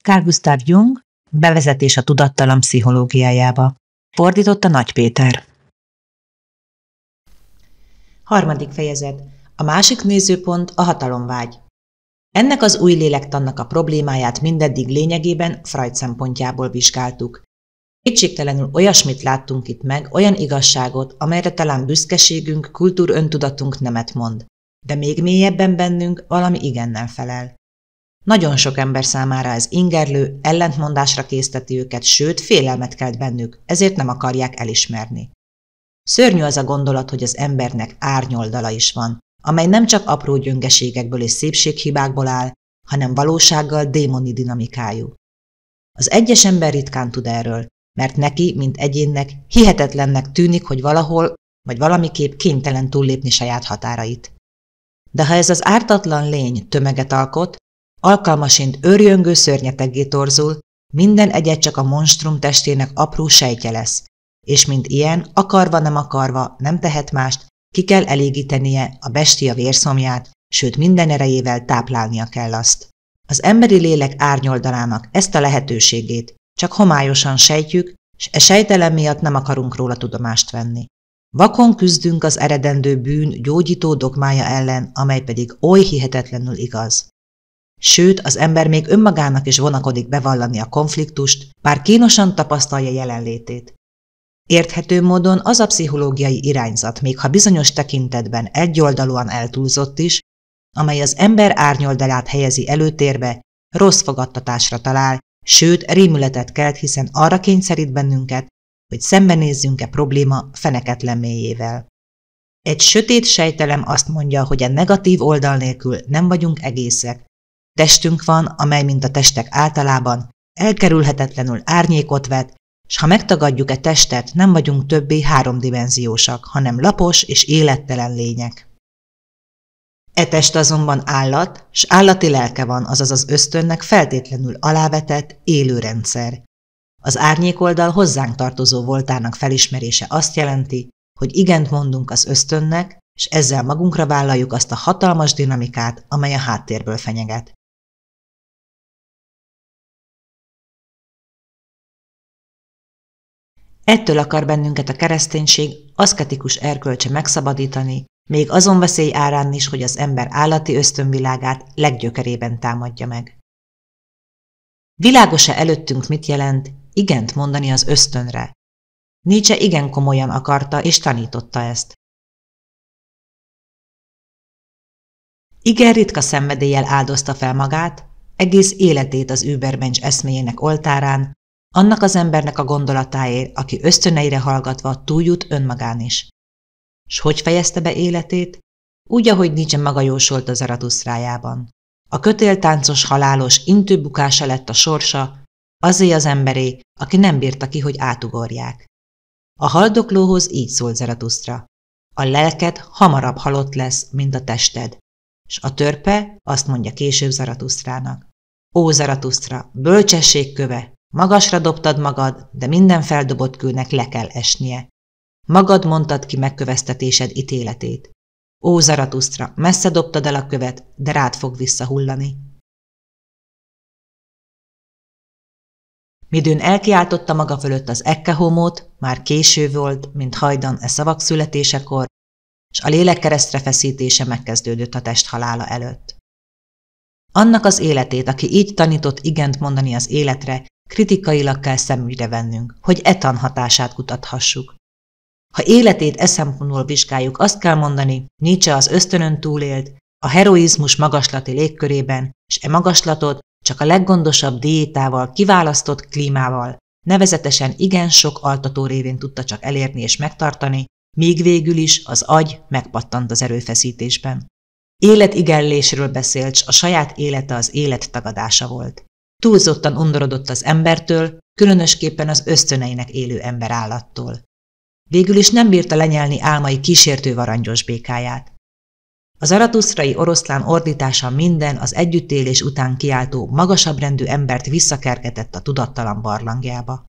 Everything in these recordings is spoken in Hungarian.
Carl Gustav Jung, Bevezetés a tudattalan pszichológiájába. Fordította Nagy Péter. 3. fejezet. A másik nézőpont a hatalomvágy. Ennek az új lélektannak a problémáját mindeddig lényegében Freud szempontjából vizsgáltuk. Kétségtelenül olyasmit láttunk itt meg, olyan igazságot, amelyre talán büszkeségünk, kultúröntudatunk nemet mond, de még mélyebben bennünk valami igennel felel. Nagyon sok ember számára ez ingerlő, ellentmondásra készteti őket, sőt, félelmet kelt bennük, ezért nem akarják elismerni. Szörnyű az a gondolat, hogy az embernek árnyoldala is van, amely nem csak apró gyöngeségekből és szépséghibákból áll, hanem valósággal démoni dinamikájú. Az egyes ember ritkán tud erről, mert neki, mint egyénnek, hihetetlennek tűnik, hogy valahol vagy valamiképp kénytelen túllépni saját határait. De ha ez az ártatlan lény tömeget alkot, alkalmasint őrjöngő szörnyeteggé torzul, minden egyet csak a monstrum testének apró sejtje lesz, és mint ilyen, akarva nem akarva, nem tehet mást, ki kell elégítenie a bestia vérszomját, sőt minden erejével táplálnia kell azt. Az emberi lélek árnyoldalának ezt a lehetőségét csak homályosan sejtjük, s e sejtelem miatt nem akarunk róla tudomást venni. Vakon küzdünk az eredendő bűn gyógyító dogmája ellen, amely pedig oly hihetetlenül igaz. Sőt, az ember még önmagának is vonakodik bevallani a konfliktust, bár kínosan tapasztalja jelenlétét. Érthető módon az a pszichológiai irányzat, még ha bizonyos tekintetben egyoldalúan eltúlzott is, amely az ember árnyoldalát helyezi előtérbe, rossz fogadtatásra talál, sőt, rémületet kelt, hiszen arra kényszerít bennünket, hogy szembenézzünk-e probléma feneketlen mélyével. Egy sötét sejtelem azt mondja, hogy a negatív oldal nélkül nem vagyunk egészek. Testünk van, amely, mint a testek általában, elkerülhetetlenül árnyékot vet, s ha megtagadjuk e testet, nem vagyunk többé háromdimenziósak, hanem lapos és élettelen lények. E test azonban állat, s állati lelke van, azaz az ösztönnek feltétlenül alávetett, élő rendszer. Az árnyékoldal hozzánk tartozó voltának felismerése azt jelenti, hogy igent mondunk az ösztönnek, és ezzel magunkra vállaljuk azt a hatalmas dinamikát, amely a háttérből fenyeget. Ettől akar bennünket a kereszténység aszketikus erkölcse megszabadítani, még azon veszély árán is, hogy az ember állati ösztönvilágát leggyökerében támadja meg. Világos-e előttünk, mit jelent igent mondani az ösztönre? Nietzsche igen komolyan akarta és tanította ezt. Igen ritka szenvedéllyel áldozta fel magát, egész életét az Übermensch eszméjének oltárán, annak az embernek a gondolatáért, aki ösztöneire hallgatva túljut önmagán is. S hogy fejezte be életét? Úgy, ahogy Nietzsche maga jósolt a Zaratusztrájában. A kötéltáncos halálos intőbukása lett a sorsa, azé az emberé, aki nem bírta ki, hogy átugorják. A haldoklóhoz így szólt Zaratusztra: a lelked hamarabb halott lesz, mint a tested. S a törpe azt mondja később Zaratusztrának: ó Zaratusztra, bölcsesség köve, magasra dobtad magad, de minden feldobott kőnek le kell esnie. Magad mondtad ki megköveztetésed ítéletét. Ó Zaratusztra, messze dobtad el a követ, de rád fog visszahullani. Midőn elkiáltotta maga fölött az Ecce Homót, már késő volt, mint hajdan e szavak születésekor, s a lélek keresztre feszítése megkezdődött a test halála előtt. Annak az életét, aki így tanított igent mondani az életre, kritikailag kell szemügyre vennünk, hogy e tan hatását kutathassuk. Ha életét e szempontból vizsgáljuk, azt kell mondani, Nietzsche az ösztönön túlélt, a heroizmus magaslati légkörében, s e magaslatot csak a leggondosabb diétával, kiválasztott klímával, nevezetesen igen sok altató révén tudta csak elérni és megtartani, míg végül is az agy megpattant az erőfeszítésben. Életigellésről beszélt, s a saját élete az élet tagadása volt. Túlzottan undorodott az embertől, különösképpen az ösztöneinek élő emberállattól. Végül is nem bírta lenyelni álmai kísértő varangyos békáját. A zaratusztrai oroszlán ordítása minden az együttélés után kiáltó, magasabb rendű embert visszakergetett a tudattalan barlangjába.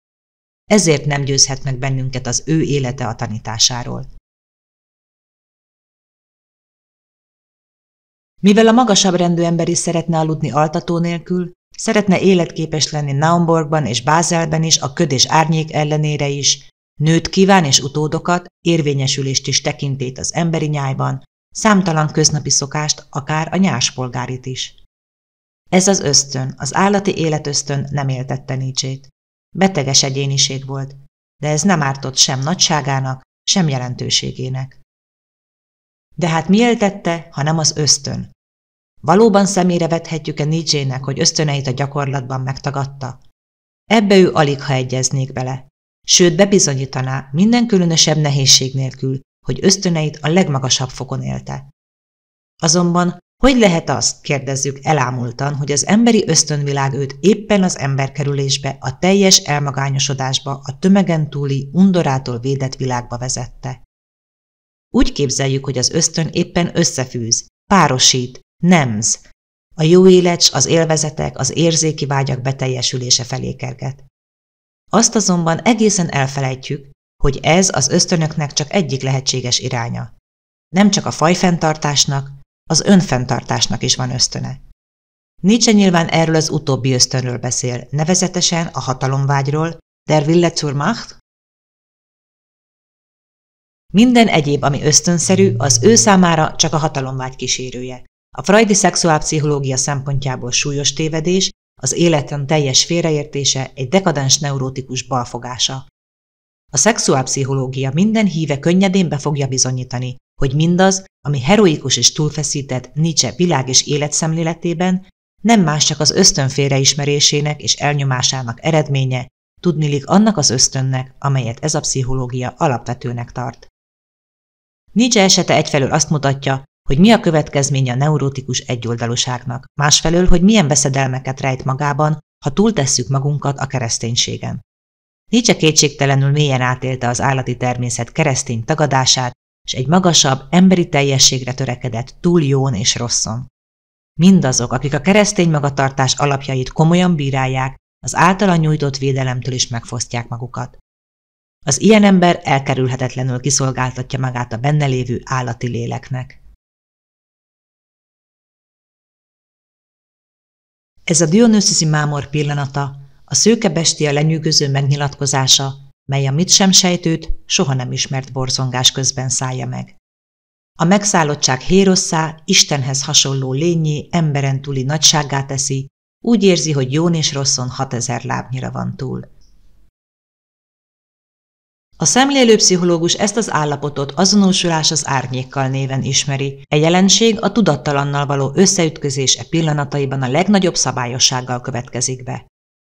Ezért nem győzhet meg bennünket az ő élete a tanításáról. Mivel a magasabb rendű ember is szeretne aludni altató nélkül, Szeretne életképes lenni Naumburgban és Bázelben is, a köd és árnyék ellenére is, nőt kíván és utódokat, érvényesülést és tekintélyt az emberi nyájban, számtalan köznapi szokást, akár a nyáspolgárit is. Ez az ösztön, az állati életösztön nem éltette Nietzsét. Beteges egyéniség volt, de ez nem ártott sem nagyságának, sem jelentőségének. De hát mi éltette, ha nem az ösztön? Valóban szemére vethetjük-e Nietzsének, hogy ösztöneit a gyakorlatban megtagadta? Ebbe ő aligha egyeznék bele, sőt bebizonyítaná minden különösebb nehézség nélkül, hogy ösztöneit a legmagasabb fokon élte. Azonban hogy lehet azt, kérdezzük elámultan, hogy az emberi ösztönvilág őt éppen az emberkerülésbe, a teljes elmagányosodásba, a tömegen túli, undorától védett világba vezette? Úgy képzeljük, hogy az ösztön éppen összefűz, párosít, nemz, a jó élet, az élvezetek, az érzéki vágyak beteljesülése felé kerget. Azt azonban egészen elfelejtjük, hogy ez az ösztönöknek csak egyik lehetséges iránya. Nem csak a fajfenntartásnak, az önfenntartásnak is van ösztöne. Nietzsche nyilván erről az utóbbi ösztönről beszél, nevezetesen a hatalomvágyról, der Wille zur Macht. Minden egyéb, ami ösztönszerű, az ő számára csak a hatalomvágy kísérője. A freudi szexuálpszichológia szempontjából súlyos tévedés, az életen teljes félreértése, egy dekadens neurótikus balfogása. A szexuálpszichológia minden híve könnyedén be fogja bizonyítani, hogy mindaz, ami heroikus és túlfeszített Nietzsche világ- és életszemléletében, nem más csak az ösztön félreismerésének és elnyomásának eredménye, tudniillik annak az ösztönnek, amelyet ez a pszichológia alapvetőnek tart. Nietzsche esete egyfelől azt mutatja, hogy mi a következménye a neurotikus egyoldalúságnak, másfelől, hogy milyen veszedelmeket rejt magában, ha túltesszük magunkat a kereszténységen. Nietzsche kétségtelenül mélyen átélte az állati természet keresztény tagadását, és egy magasabb, emberi teljességre törekedett túl jón és rosszon. Mindazok, akik a keresztény magatartás alapjait komolyan bírálják, az általa nyújtott védelemtől is megfosztják magukat. Az ilyen ember elkerülhetetlenül kiszolgáltatja magát a benne lévő állati léleknek. Ez a Dionüszoszi mámor pillanata, a szőke bestia lenyűgöző megnyilatkozása, mely a mit sem sejtőt, soha nem ismert borzongás közben szállja meg. A megszállottság hérosszá, Istenhez hasonló lényé, emberen túli nagysággá teszi, úgy érzi, hogy jón és rosszon 6000 lábnyira van túl. A szemlélőpszichológus ezt az állapotot azonosulás az árnyékkal néven ismeri. E jelenség a tudattalannal való összeütközés pillanataiban a legnagyobb szabályossággal következik be.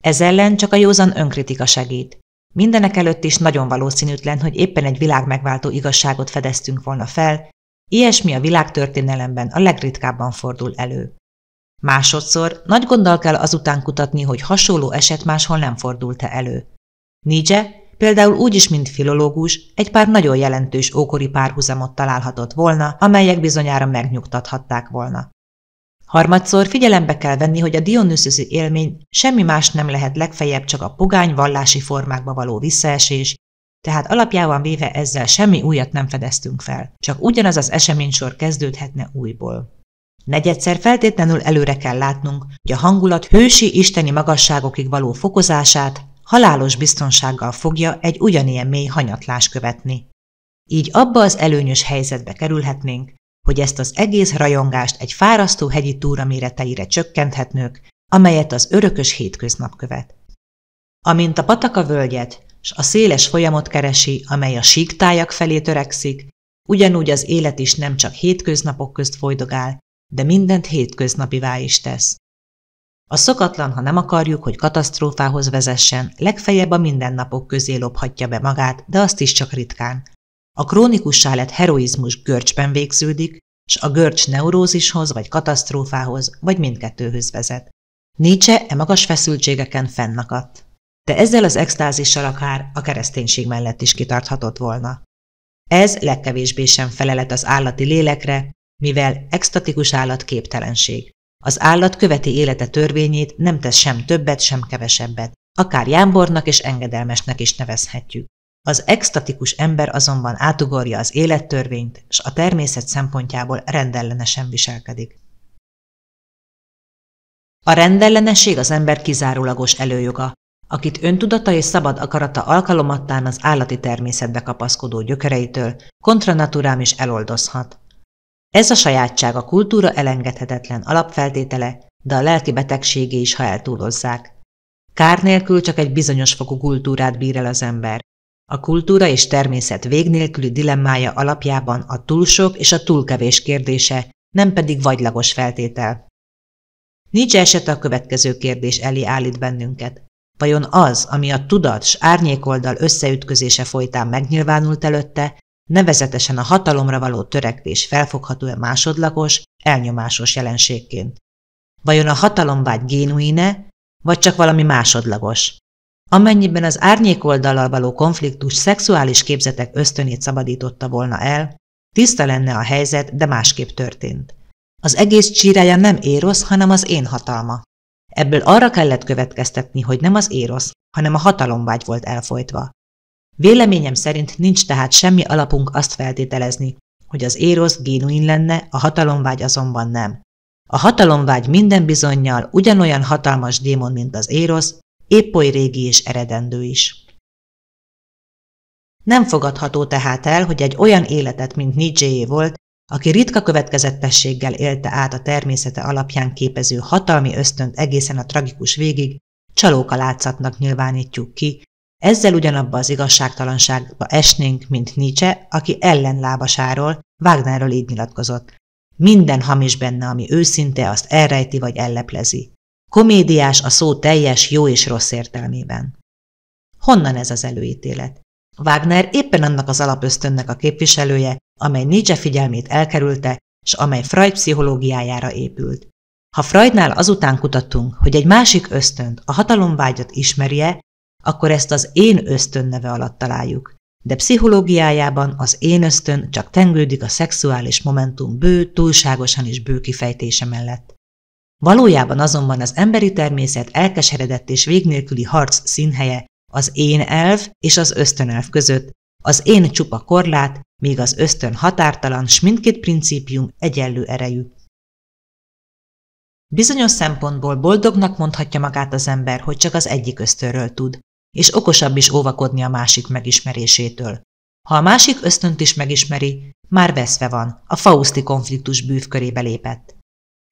Ez ellen csak a józan önkritika segít. Mindenekelőtt is nagyon valószínűtlen, hogy éppen egy világmegváltó igazságot fedeztünk volna fel, ilyesmi a világtörténelemben a legritkábban fordul elő. Másodszor nagy gonddal kell azután kutatni, hogy hasonló eset máshol nem fordult-e elő. Nietzsche például úgy is, mint filológus, egy pár nagyon jelentős ókori párhuzamot találhatott volna, amelyek bizonyára megnyugtathatták volna. Harmadszor figyelembe kell venni, hogy a dionüszoszi élmény semmi más nem lehet, legfeljebb csak a pogány vallási formákba való visszaesés, tehát alapjában véve ezzel semmi újat nem fedeztünk fel, csak ugyanaz az eseménysor kezdődhetne újból. Negyedszer feltétlenül előre kell látnunk, hogy a hangulat hősi isteni magasságokig való fokozását halálos biztonsággal fogja egy ugyanilyen mély hanyatlás követni. Így abba az előnyös helyzetbe kerülhetnénk, hogy ezt az egész rajongást egy fárasztó hegyi túra méreteire csökkenthetnők, amelyet az örökös hétköznap követ. Amint a pataka völgyet, s a széles folyamot keresi, amely a síktájak felé törekszik, ugyanúgy az élet is nem csak hétköznapok közt folydogál, de mindent hétköznapivá is tesz. A szokatlan, ha nem akarjuk, hogy katasztrófához vezessen, legfeljebb a mindennapok közé lophatja be magát, de azt is csak ritkán. A krónikussá lett heroizmus görcsben végződik, s a görcs neurózishoz vagy katasztrófához, vagy mindkettőhöz vezet. Nietzsche e magas feszültségeken fennakadt. De ezzel az extázissal akár a kereszténység mellett is kitarthatott volna. Ez legkevésbé sem felelet az állati lélekre, mivel extatikus állat képtelenség. Az állat követi élete törvényét, nem tesz sem többet, sem kevesebbet. Akár jámbornak és engedelmesnek is nevezhetjük. Az extatikus ember azonban átugorja az élettörvényt, s a természet szempontjából rendellenesen viselkedik. A rendellenesség az ember kizárólagos előjoga, akit öntudata és szabad akarata alkalomattán az állati természetbe kapaszkodó gyökereitől contra naturam is eloldozhat. Ez a sajátság a kultúra elengedhetetlen alapfeltétele, de a lelki betegségé is, ha eltúlozzák. Kár nélkül csak egy bizonyos fokú kultúrát bír el az ember. A kultúra és természet vég nélküli dilemmája alapjában a túl sok és a túl kevés kérdése, nem pedig vagylagos feltétel. Nietzsche esete a következő kérdés elé állít bennünket. Vajon az, ami a tudat s árnyékoldal összeütközése folytán megnyilvánult előtte, nevezetesen a hatalomra való törekvés felfogható-e másodlagos, elnyomásos jelenségként? Vajon a hatalomvágy génuine, vagy csak valami másodlagos? Amennyiben az árnyékoldallal való konfliktus szexuális képzetek ösztönét szabadította volna el, tiszta lenne a helyzet, de másképp történt. Az egész csírája nem érosz, hanem az én hatalma. Ebből arra kellett következtetni, hogy nem az érosz, hanem a hatalomvágy volt elfojtva. Véleményem szerint nincs tehát semmi alapunk azt feltételezni, hogy az érosz génuin lenne, a hatalomvágy azonban nem. A hatalomvágy minden bizonnyal ugyanolyan hatalmas démon, mint az érosz, épp oly régi és eredendő is. Nem fogadható tehát el, hogy egy olyan életet, mint Nietzséé volt, aki ritka következetességgel élte át a természete alapján képező hatalmi ösztönt egészen a tragikus végig, csalókalátszatnak nyilvánítjuk ki, ezzel ugyanabba az igazságtalanságba esnénk, mint Nietzsche, aki ellenlábasáról, Wagnerről így nyilatkozott. Minden hamis benne, ami őszinte, azt elrejti vagy elleplezi. Komédiás a szó teljes jó és rossz értelmében. Honnan ez az előítélet? Wagner éppen annak az alapösztönnek a képviselője, amely Nietzsche figyelmét elkerülte, s amely Freud pszichológiájára épült. Ha Freudnál azután kutattunk, hogy egy másik ösztönt, a hatalomvágyat ismerje, akkor ezt az én ösztön neve alatt találjuk, de pszichológiájában az én ösztön csak tengődik a szexuális momentum bő, túlságosan is bő kifejtése mellett. Valójában azonban az emberi természet elkeseredett és végnélküli harc színhelye az én elv és az ösztönelv között, az én csupa korlát, míg az ösztön határtalan, s mindkét principium egyenlő erejű. Bizonyos szempontból boldognak mondhatja magát az ember, hogy csak az egyik ösztönről tud, és okosabb is óvakodni a másik megismerésétől. Ha a másik ösztönt is megismeri, már veszve van, a fauszti konfliktus bűvkörébe lépett.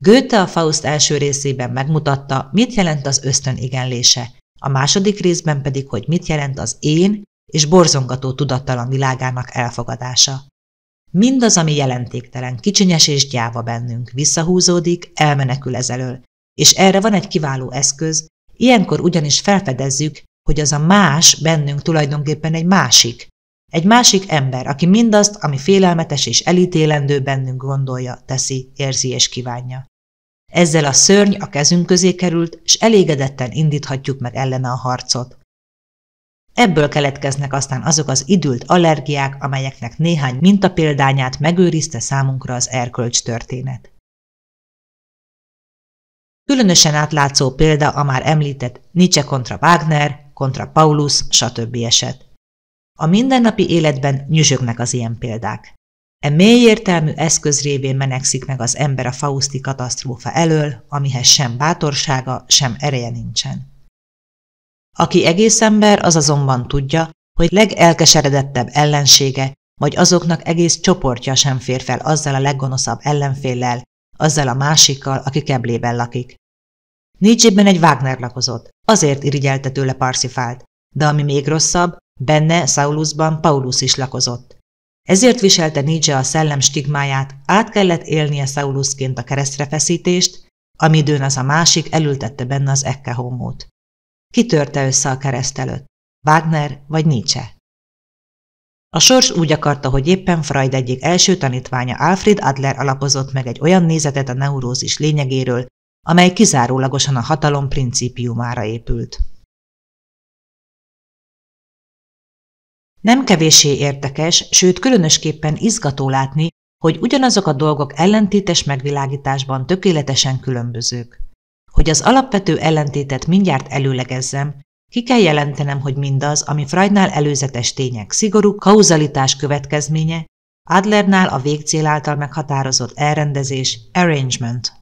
Goethe a Faust első részében megmutatta, mit jelent az ösztön igenlése, a második részben pedig, hogy mit jelent az én és borzongató tudattalan világának elfogadása. Mindaz, ami jelentéktelen, kicsinyes és gyáva bennünk, visszahúzódik, elmenekül ezelől, és erre van egy kiváló eszköz, ilyenkor ugyanis felfedezzük, hogy az a más bennünk tulajdonképpen egy másik ember, aki mindazt, ami félelmetes és elítélendő bennünk gondolja, teszi, érzi és kívánja. Ezzel a szörny a kezünk közé került, s elégedetten indíthatjuk meg ellene a harcot. Ebből keletkeznek aztán azok az idült allergiák, amelyeknek néhány mintapéldányát megőrizte számunkra az erkölcs történet. Különösen átlátszó példa a már említett Nietzsche kontra Wagner, kontra Paulus, stb. Eset. A mindennapi életben nyüzsögnek az ilyen példák. E mély értelmű eszköz révén menekszik meg az ember a fauszti katasztrófa elől, amihez sem bátorsága, sem ereje nincsen. Aki egész ember, az azonban tudja, hogy legelkeseredettebb ellensége, vagy azoknak egész csoportja sem fér fel azzal a leggonoszabb ellenféllel, azzal a másikkal, aki Keblében lakik. Nietzsében egy Wagner lakozott, azért irigyelte tőle Parsifált, de ami még rosszabb, benne, Saulusban Paulus is lakozott. Ezért viselte Nietzsche a szellem stigmáját, át kellett élnie Saulusként a keresztrefeszítést, amidőn az a másik elültette benne az ecce homót. Ki törte össze a kereszt előtt? Wagner vagy Nietzsche? A sors úgy akarta, hogy éppen Freud egyik első tanítványa Alfred Adler alapozott meg egy olyan nézetet a neurózis lényegéről, amely kizárólagosan a hatalom principiumára épült. Nem kevéssé érdekes, sőt különösképpen izgató látni, hogy ugyanazok a dolgok ellentétes megvilágításban tökéletesen különbözők. Hogy az alapvető ellentétet mindjárt előlegezzem, ki kell jelentenem, hogy mindaz, ami Freudnál előzetes tények, szigorú kauzalitás következménye, Adlernál a végcél által meghatározott elrendezés, arrangement.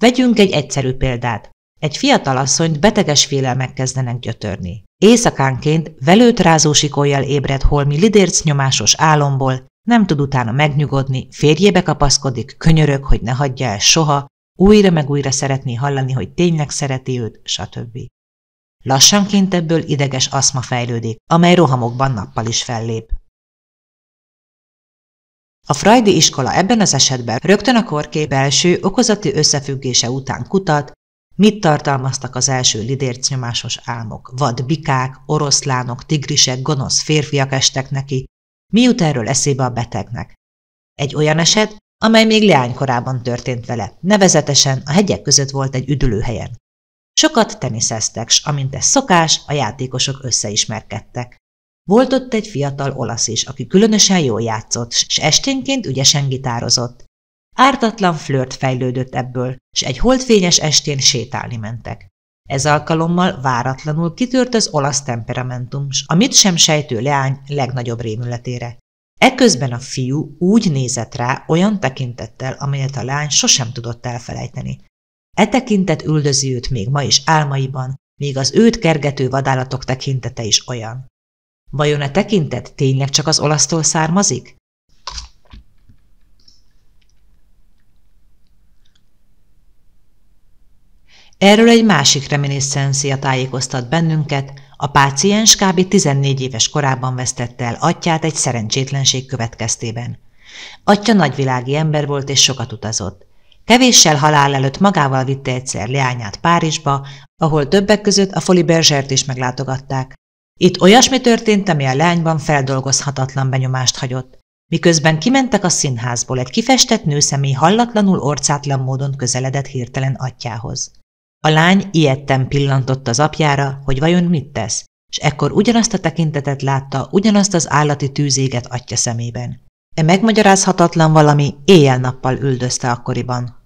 Vegyünk egy egyszerű példát. Egy fiatal asszonyt beteges félelmek kezdenek gyötörni. Éjszakánként velőt rázó sikollyal ébred holmi lidércnyomásos álomból, nem tud utána megnyugodni, férjébe kapaszkodik, könyörög, hogy ne hagyja el soha, újra meg újra szeretné hallani, hogy tényleg szereti őt, stb. Lassanként ebből ideges aszma fejlődik, amely rohamokban nappal is fellép. A freudi iskola ebben az esetben rögtön a korkép belső okozati összefüggése után kutat, mit tartalmaztak az első lidércnyomásos álmok. Vad bikák, oroszlánok, tigrisek, gonosz férfiak estek neki, mi jut erről eszébe a betegnek? Egy olyan eset, amely még leánykorában történt vele, nevezetesen a hegyek között volt egy üdülőhelyen. Sokat teniszeztek, s amint ez szokás, a játékosok összeismerkedtek. Volt ott egy fiatal olasz is, aki különösen jól játszott, s esténként ügyesen gitározott. Ártatlan flört fejlődött ebből, s egy holdfényes estén sétálni mentek. Ez alkalommal váratlanul kitört az olasz temperamentum, s a mit sem sejtő leány legnagyobb rémületére. Eközben a fiú úgy nézett rá olyan tekintettel, amelyet a lány sosem tudott elfelejteni. E tekintet üldözi őt még ma is álmaiban, még az őt kergető vadállatok tekintete is olyan. Vajon a tekintet tényleg csak az olasztól származik? Erről egy másik reminiscencia tájékoztat bennünket, a páciens kb. 14 éves korában vesztette el atyját egy szerencsétlenség következtében. Atyja nagyvilági ember volt és sokat utazott. Kevéssel halál előtt magával vitte egyszer leányát Párizsba, ahol többek között a Folies Bergère-t is meglátogatták. Itt olyasmi történt, ami a leányban feldolgozhatatlan benyomást hagyott. Miközben kimentek a színházból, egy kifestett nőszemély hallatlanul orcátlan módon közeledett hirtelen atyjához. A lány ijedten pillantott az apjára, hogy vajon mit tesz, s ekkor ugyanazt a tekintetet látta, ugyanazt az állati tűzéget atya szemében. E megmagyarázhatatlan valami éjjel-nappal üldözte akkoriban.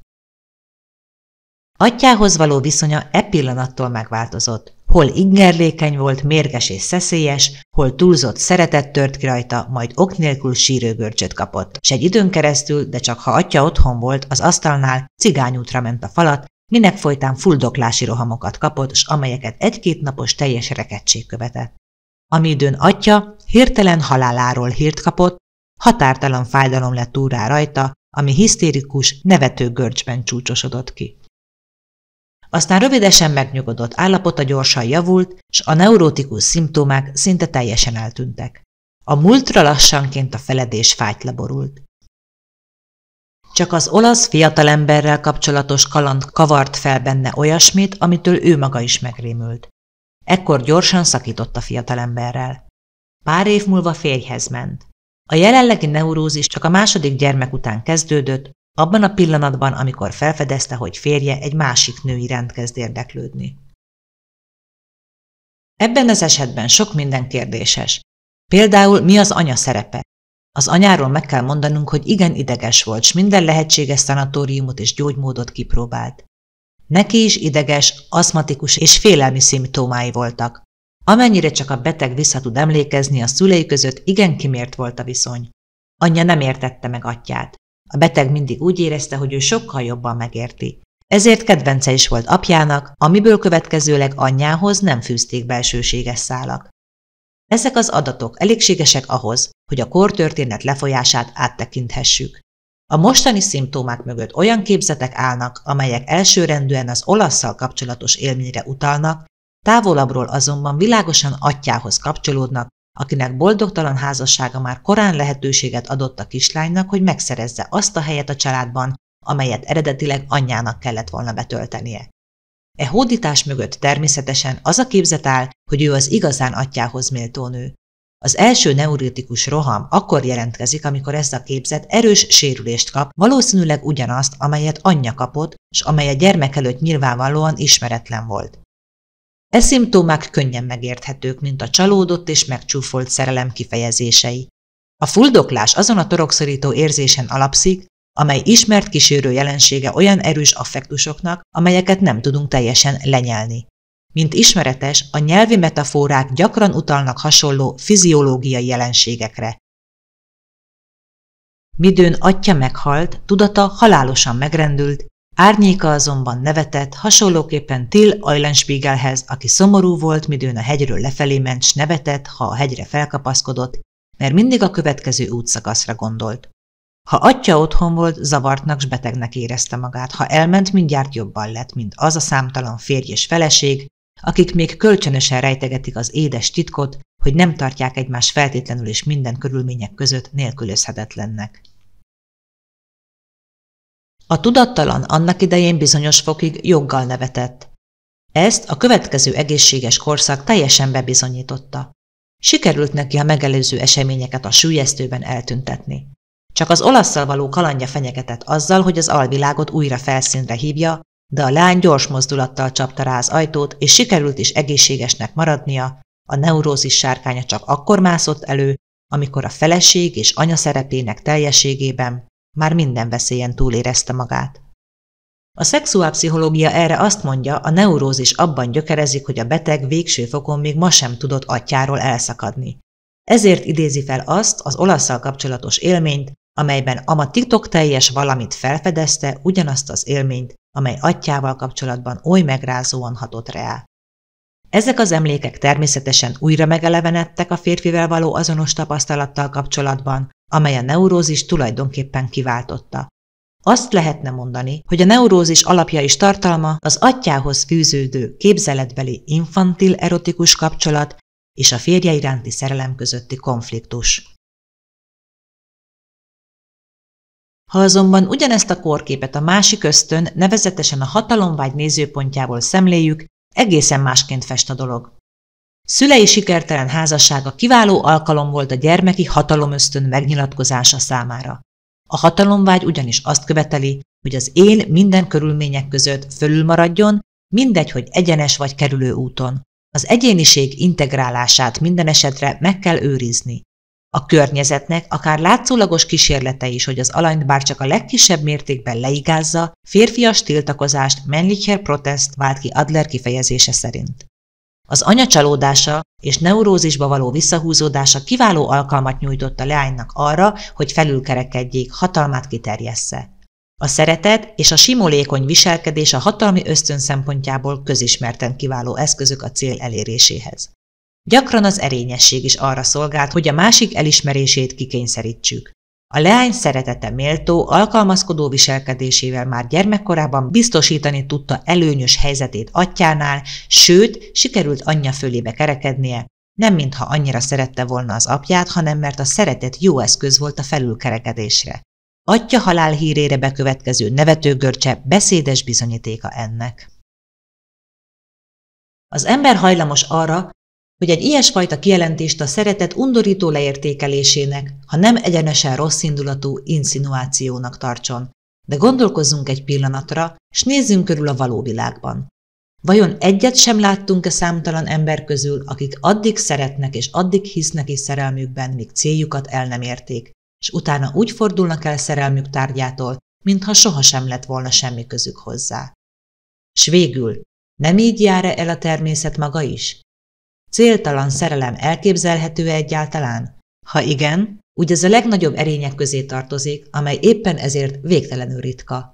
Atyához való viszonya e pillanattól megváltozott. Hol ingerlékeny volt, mérges és szeszélyes, hol túlzott szeretet tört ki rajta, majd ok nélkül sírőgörcsöt kapott, s egy időn keresztül, de csak ha atya otthon volt, az asztalnál cigányútra ment a falat, minek folytán fuldoklási rohamokat kapott, s amelyeket egy-két napos teljes rekedtség követett. Ami időn atya hirtelen haláláról hírt kapott, határtalan fájdalom lett úrrá rajta, ami hisztérikus, nevető görcsben csúcsosodott ki. Aztán rövidesen megnyugodott állapota gyorsan javult, s a neurotikus szimptomák szinte teljesen eltűntek. A múltra lassanként a feledés fátyla borult. Csak az olasz fiatalemberrel kapcsolatos kaland kavart fel benne olyasmit, amitől ő maga is megrémült. Ekkor gyorsan szakított a fiatalemberrel. Pár év múlva férjhez ment. A jelenlegi neurózis csak a második gyermek után kezdődött, abban a pillanatban, amikor felfedezte, hogy férje egy másik nő iránt kezd érdeklődni. Ebben az esetben sok minden kérdéses. Például mi az anya szerepe? Az anyáról meg kell mondanunk, hogy igen ideges volt, s minden lehetséges szanatóriumot és gyógymódot kipróbált. Neki is ideges, aszmatikus és félelmi szimptomái voltak. Amennyire csak a beteg vissza tud emlékezni, a szülei között igen kimért volt a viszony. Anyja nem értette meg atyját. A beteg mindig úgy érezte, hogy ő sokkal jobban megérti. Ezért kedvence is volt apjának, amiből következőleg anyjához nem fűzték belsőséges szálak. Ezek az adatok elégségesek ahhoz, hogy a kortörténet lefolyását áttekinthessük. A mostani szimptomák mögött olyan képzetek állnak, amelyek elsőrendűen az olasszal kapcsolatos élményre utalnak, távolabbról azonban világosan atyjához kapcsolódnak, akinek boldogtalan házassága már korán lehetőséget adott a kislánynak, hogy megszerezze azt a helyet a családban, amelyet eredetileg anyjának kellett volna betöltenie. E hódítás mögött természetesen az a képzet áll, hogy ő az igazán atyjához méltó nő. Az első neurotikus roham akkor jelentkezik, amikor ez a képzet erős sérülést kap, valószínűleg ugyanazt, amelyet anyja kapott, s amely a gyermek előtt nyilvánvalóan ismeretlen volt. E szimptomák könnyen megérthetők, mint a csalódott és megcsúfolt szerelem kifejezései. A fuldoklás azon a torokszorító érzésen alapszik, amely ismert kísérő jelensége olyan erős affektusoknak, amelyeket nem tudunk teljesen lenyelni. Mint ismeretes, a nyelvi metaforák gyakran utalnak hasonló fiziológiai jelenségekre. Midőn atyja meghalt, tudata halálosan megrendült, Árnyéka azonban nevetett, hasonlóképpen Till Eulenspiegelhez, aki szomorú volt, midőn a hegyről lefelé ment, s nevetett, ha a hegyre felkapaszkodott, mert mindig a következő útszakaszra gondolt. Ha atya otthon volt, zavartnak s betegnek érezte magát, ha elment, mindjárt jobban lett, mint az a számtalan férj és feleség, akik még kölcsönösen rejtegetik az édes titkot, hogy nem tartják egymást feltétlenül és minden körülmények között nélkülözhetetlennek. A tudattalan annak idején bizonyos fokig joggal nevetett. Ezt a következő egészséges korszak teljesen bebizonyította. Sikerült neki a megelőző eseményeket a süllyesztőben eltüntetni. Csak az olasszal való kalandja fenyegetett azzal, hogy az alvilágot újra felszínre hívja, de a lány gyors mozdulattal csapta rá az ajtót, és sikerült is egészségesnek maradnia, a neurózis sárkánya csak akkor mászott elő, amikor a feleség és anya szerepének teljességében már minden veszélyen túlérezte magát. A szexuálpszichológia erre azt mondja, a neurózis abban gyökerezik, hogy a beteg végső fokon még ma sem tudott atyáról elszakadni. Ezért idézi fel azt az olasszal kapcsolatos élményt, amelyben a titokteljes valamit felfedezte, ugyanazt az élményt, amely atyával kapcsolatban oly megrázóan hatott rá. Ezek az emlékek természetesen újra megelevenedtek a férfivel való azonos tapasztalattal kapcsolatban, amely a neurózis tulajdonképpen kiváltotta. Azt lehetne mondani, hogy a neurózis alapja és tartalma az atyához fűződő képzeletbeli infantil erotikus kapcsolat és a férje iránti szerelem közötti konfliktus. Ha azonban ugyanezt a kórképet a másik ösztön, nevezetesen a hatalomvágy nézőpontjából szemléljük, egészen másként fest a dolog. Szülei sikertelen házassága kiváló alkalom volt a gyermeki hatalomösztön megnyilatkozása számára. A hatalomvágy ugyanis azt követeli, hogy az én minden körülmények között fölül maradjon, mindegy, hogy egyenes vagy kerülő úton. Az egyéniség integrálását minden esetre meg kell őrizni. A környezetnek akár látszólagos kísérlete is, hogy az alanyt bárcsak a legkisebb mértékben leigázza, férfias tiltakozást männlicher Protest vált ki Adler kifejezése szerint. Az anya csalódása és neurózisba való visszahúzódása kiváló alkalmat nyújtott a leánynak arra, hogy felülkerekedjék, hatalmát kiterjessze. A szeretet és a simolékony viselkedés a hatalmi ösztön szempontjából közismerten kiváló eszközök a cél eléréséhez. Gyakran az erényesség is arra szolgált, hogy a másik elismerését kikényszerítsük. A leány szeretete méltó, alkalmazkodó viselkedésével már gyermekkorában biztosítani tudta előnyös helyzetét atyánál, sőt, sikerült anyja fölébe kerekednie, nem mintha annyira szerette volna az apját, hanem mert a szeretet jó eszköz volt a felülkerekedésre. Atya halálhírére bekövetkező nevetőgörcse beszédes bizonyítéka ennek. Az ember hajlamos arra, hogy egy ilyesfajta kijelentést a szeretet undorító leértékelésének, ha nem egyenesen rosszindulatú insinuációnak tartson, de gondolkozzunk egy pillanatra, s nézzünk körül a való világban. Vajon egyet sem láttunk-e számtalan ember közül, akik addig szeretnek és addig hisznek is szerelmükben, míg céljukat el nem érték, és utána úgy fordulnak el szerelmük tárgyától, mintha sohasem lett volna semmi közük hozzá. S végül, nem így jár-e el a természet maga is? Céltalan szerelem elképzelhető-e egyáltalán? Ha igen, úgy ez a legnagyobb erények közé tartozik, amely éppen ezért végtelenül ritka.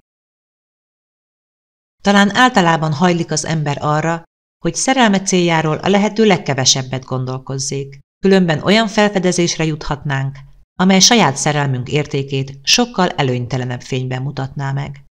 Talán általában hajlik az ember arra, hogy szerelme céljáról a lehető legkevesebbet gondolkozzék, különben olyan felfedezésre juthatnánk, amely saját szerelmünk értékét sokkal előnytelenebb fényben mutatná meg.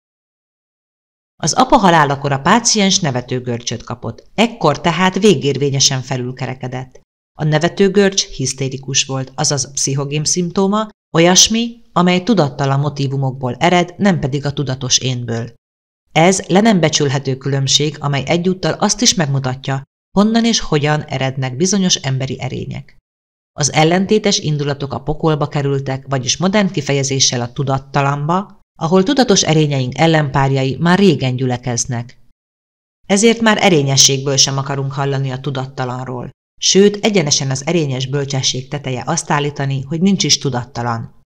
Az apa halálakor a páciens nevetőgörcsöt kapott, ekkor tehát végérvényesen felülkerekedett. A nevetőgörcs hisztérikus volt, azaz pszichogén szimptóma, olyasmi, amely tudattalan motívumokból ered, nem pedig a tudatos énből. Ez le nem becsülhető különbség, amely egyúttal azt is megmutatja, honnan és hogyan erednek bizonyos emberi erények. Az ellentétes indulatok a pokolba kerültek, vagyis modern kifejezéssel a tudattalanba, ahol tudatos erényeink ellenpárjai már régen gyülekeznek. Ezért már erényességből sem akarunk hallani a tudattalanról, sőt, egyenesen az erényes bölcsesség teteje azt állítani, hogy nincs is tudattalan.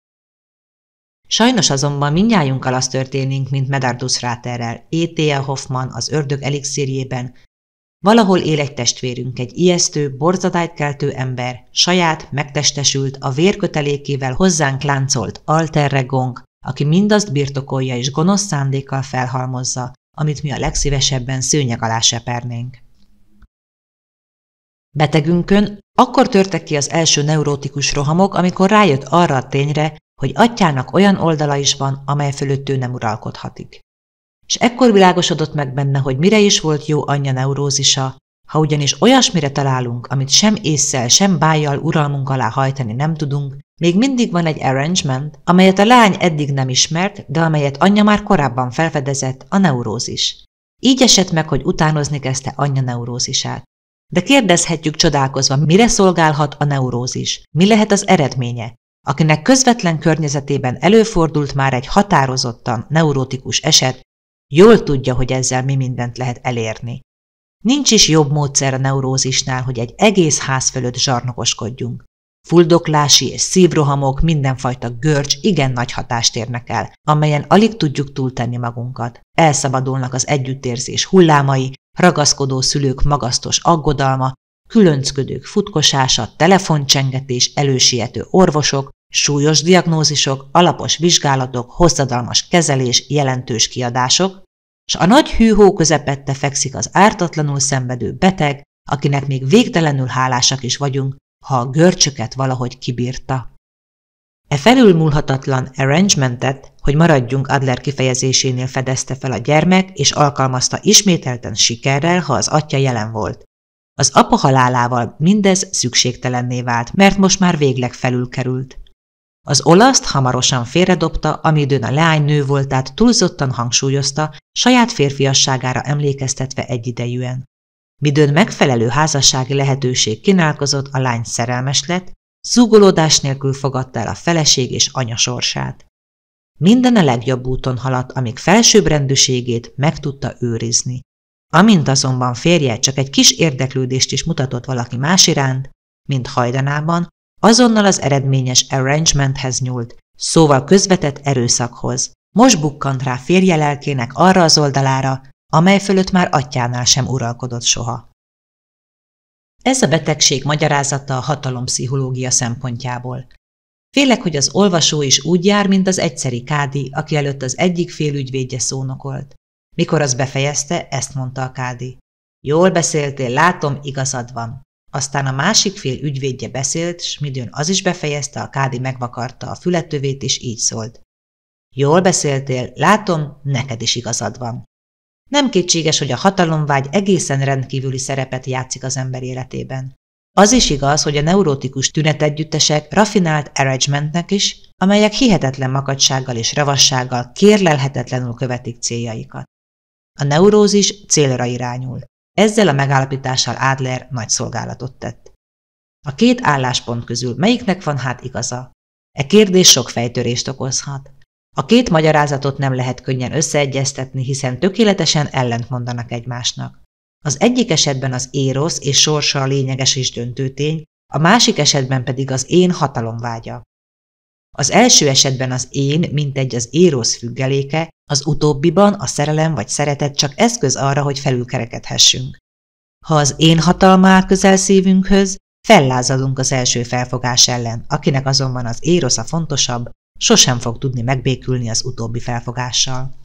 Sajnos azonban mindnyájunkkal az történik, mint Medardus Ráterrel, E.T.A. Hoffman az Ördög elixírjében, valahol él egy testvérünk, egy ijesztő, borzadályt keltő ember, saját, megtestesült, a vérkötelékével hozzánk láncolt alter egónk, aki mindazt birtokolja és gonosz szándékkal felhalmozza, amit mi a legszívesebben szőnyeg alá sepernénk. Betegünkön akkor törtek ki az első neurotikus rohamok, amikor rájött arra a tényre, hogy atyának olyan oldala is van, amely fölött ő nem uralkodhatik. És ekkor világosodott meg benne, hogy mire is volt jó anyja neurózisa, ha ugyanis olyasmire találunk, amit sem ésszel, sem bájjal uralmunk alá hajtani nem tudunk, még mindig van egy arrangement, amelyet a lány eddig nem ismert, de amelyet anyja már korábban felfedezett, a neurózis. Így esett meg, hogy utánozni kezdte anyja neurózisát. De kérdezhetjük csodálkozva, mire szolgálhat a neurózis? Mi lehet az eredménye? Akinek közvetlen környezetében előfordult már egy határozottan neurotikus eset, jól tudja, hogy ezzel mi mindent lehet elérni. Nincs is jobb módszer a neurózisnál, hogy egy egész ház fölött zsarnokoskodjunk. Fuldoklási és szívrohamok, mindenfajta görcs igen nagy hatást érnek el, amelyen alig tudjuk túltenni magunkat. Elszabadulnak az együttérzés hullámai, ragaszkodó szülők magasztos aggodalma, különcködők futkosása, telefoncsengetés, elősiető orvosok, súlyos diagnózisok, alapos vizsgálatok, hosszadalmas kezelés, jelentős kiadások, s a nagy hűhó közepette fekszik az ártatlanul szenvedő beteg, akinek még végtelenül hálásak is vagyunk, ha a görcsöket valahogy kibírta. E felülmúlhatatlan arrangementet, hogy maradjunk Adler kifejezésénél, fedezte fel a gyermek, és alkalmazta ismételten sikerrel, ha az atya jelen volt. Az apa halálával mindez szükségtelenné vált, mert most már végleg felülkerült. Az olaszt hamarosan félredobta, amidőn a leány nő voltát túlzottan hangsúlyozta, saját férfiasságára emlékeztetve egyidejűen. Midőn megfelelő házassági lehetőség kínálkozott, a lány szerelmes lett, zúgolódás nélkül fogadta el a feleség és anya sorsát. Minden a legjobb úton haladt, amíg felsőbbrendűségét meg tudta őrizni. Amint azonban férje csak egy kis érdeklődést is mutatott valaki más iránt, mint hajdanában, azonnal az eredményes arrangementhez nyúlt, szóval közvetett erőszakhoz. Most bukkant rá férje lelkének arra az oldalára, amely fölött már atyánál sem uralkodott soha. Ez a betegség magyarázata a hatalompszichológia szempontjából. Félek, hogy az olvasó is úgy jár, mint az egyszeri kádi, aki előtt az egyik fél ügyvédje szónokolt. Mikor az befejezte, ezt mondta a kádi. Jól beszéltél, látom, igazad van. Aztán a másik fél ügyvédje beszélt, s midőn az is befejezte, a kádi megvakarta a fületövét, és így szólt. Jól beszéltél, látom, neked is igazad van. Nem kétséges, hogy a hatalomvágy egészen rendkívüli szerepet játszik az ember életében. Az is igaz, hogy a neurotikus tünetegyüttesek raffinált arrangementnek is, amelyek hihetetlen makacsággal és ravassággal kérlelhetetlenül követik céljaikat. A neurózis célra irányul. Ezzel a megállapítással Adler nagy szolgálatot tett. A két álláspont közül melyiknek van hát igaza? E kérdés sok fejtörést okozhat. A két magyarázatot nem lehet könnyen összeegyeztetni, hiszen tökéletesen ellentmondanak egymásnak. Az egyik esetben az érosz és sorsa a lényeges és döntő tény, a másik esetben pedig az én hatalomvágya. Az első esetben az én, mintegy az érosz függeléke, az utóbbiban a szerelem vagy szeretet csak eszköz arra, hogy felülkerekedhessünk. Ha az én hatalma áll közel szívünkhöz, fellázadunk az első felfogás ellen, akinek azonban az érosz a fontosabb, sosem fog tudni megbékülni az utóbbi felfogással.